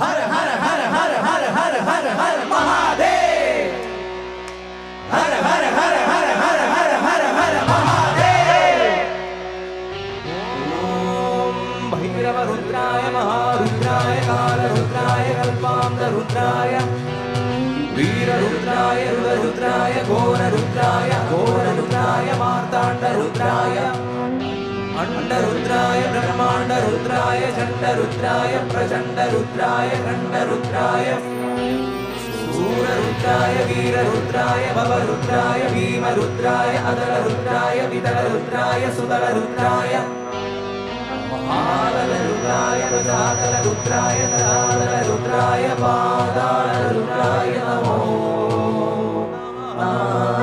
हर हर हर हर हर हर हर हर महादेव, हर हर हर हर हर हर हर हर महादेव। ओम भैरव रुद्राय महारुद्राय कालरुद्राय कल्पान्तरुद्राय वीररुद्राय रुद्राय घोररुद्राय मार्ताण्डरुद्राय अंडरुद्राय ब्रह्मांडरुद्राय चंडरुद्राय प्रचंडरुद्राय खंडरुद्राय सूररुद्राय वीररुद्राय भवरुद्राय भीमरुद्राय अदलरुद्राय विदलरुद्राय सुदलरुद्राय महादलरुद्राय गजादलरुद्राय तरादलरुद्राय पादालरुद्राय नमो नमः।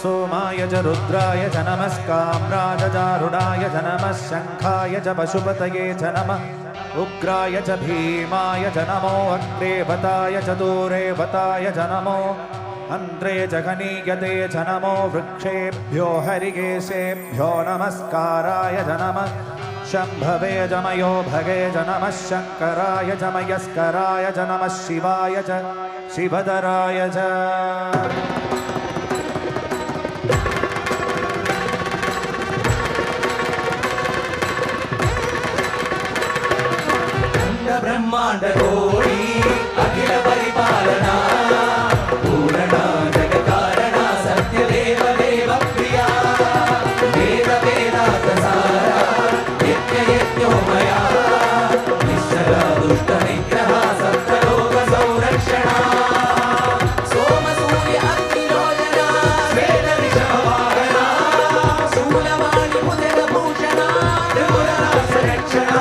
सोमाय च रुद्राय च नमस्काम्राजचारुणाय च नमः शङ्खाय च पशुपतये च नमः उग्राय च भीमाय च नमो अग्रे भताय च दूरे भताय च नमो अन्ध्रे च घनीयते च नमो वृक्षेभ्यो हरिकेशेभ्यो नमस्काराय च नमः शम्भवे च मयो भगे च नमः शङ्कराय च मयस्कराय च नमः शिवाय च शिवधराय च ब्रह्मांड कोडी अखिल परिपालना पूर्णा जगकारणा सत्यदेव देव प्रिया वेद वेदांत सारा नित्य यज्ञोमया निश्चल दुष्ट निग्रह सत्यलोक संरक्षणा सोम सूर्य अग्निरोचना वेद ऋषभ वाहना शूलवाणी मुदग भूषणा त्रिपुरनाश रक्षणा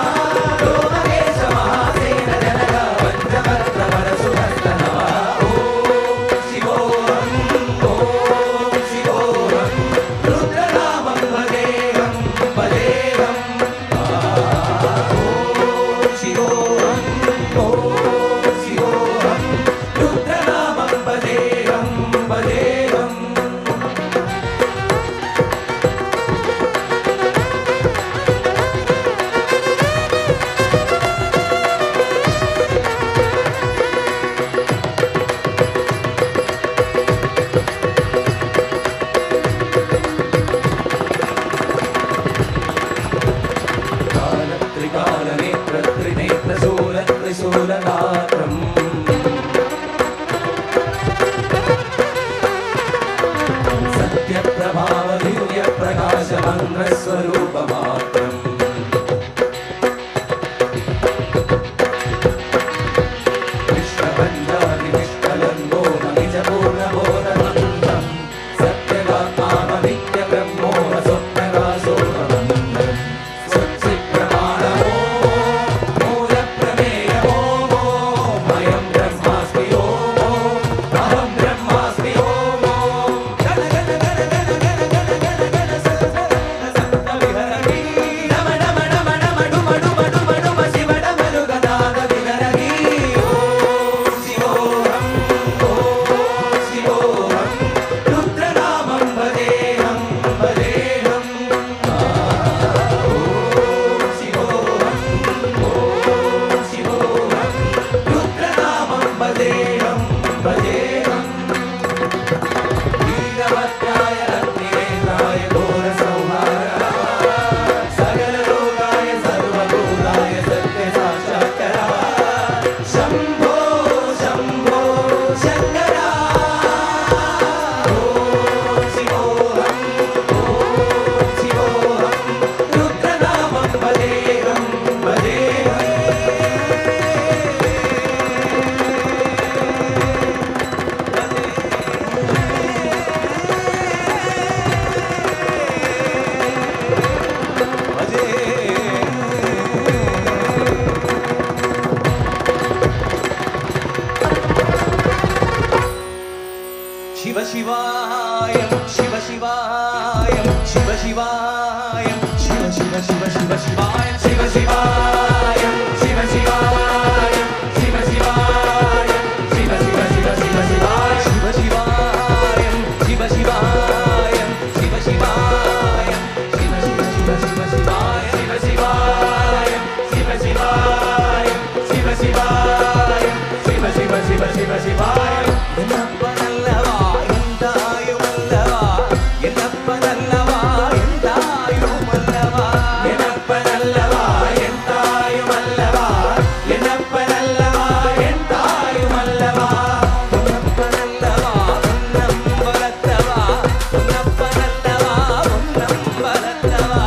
ശിവായം ശിവ ശിവായം ശിവ ശിവ ശിവ ശിവ ശിവായം ശിവ ശിവായം ശിവ ശിവായം ശിവ ശിവായം ശിവ ശിവ ശിവ ശിവ ശിവായം ശിവ ശിവായം ശിവ ശിവായം ശിവ ശിവായം ശിവ ശിവ ശിവ ശിവ ശിവായം ശിവ ശിവായം ശിവ ശിവായം ശിവ ശിവായം ശിവ ശിവ ശിവ ശിവ ശിവായം എന്നപ്പനല്ലവാ എന്തായുമല്ലവാ എന്നപ്പനല്ലവാ എന്തായുമല്ലവാ എന്നപ്പനല്ലവാ എന്തായുമല്ലവാ എന്നപ്പനല്ലവാ എന്തായുമല്ലവാ എന്നപ്പനല്ലവാ ഒന്നമ്പലത്തവാ ഒന്നപ്പനല്ലവാ ഒന്നമ്പലത്തവാ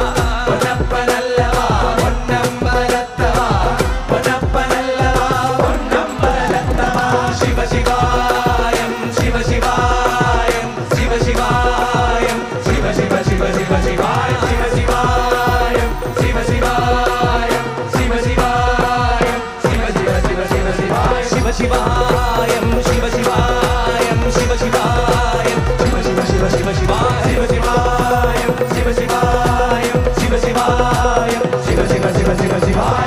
ഒന്നപ്പനല്ലവാ ഒന്നമ്പലത്തവാ ഒന്നപ്പനല്ലവാ ഒന്നമ്പലത്തവാ ശിവ ശിവായം ശിവ ശിവായം ശിവ ശിവായം ശിവ ശിവ ശിവ ശിവ ശിവായം ശിവ ശിവായം ശിവ ശിവായം ശിവ ശിവായം ശിവ ശിവ ശിവ ശിവ ശിവായം ശിവ ശിവായം ശിവ ശിവായം ശിവ ശിവായം ശിവ ശിവ ശിവ ശിവ ശിവായം ശിവ ശിവായം ശിവ ശിവായം ശിവ ശിവായം ശിവ ശിവ ശിവ ശിവ ശിവായം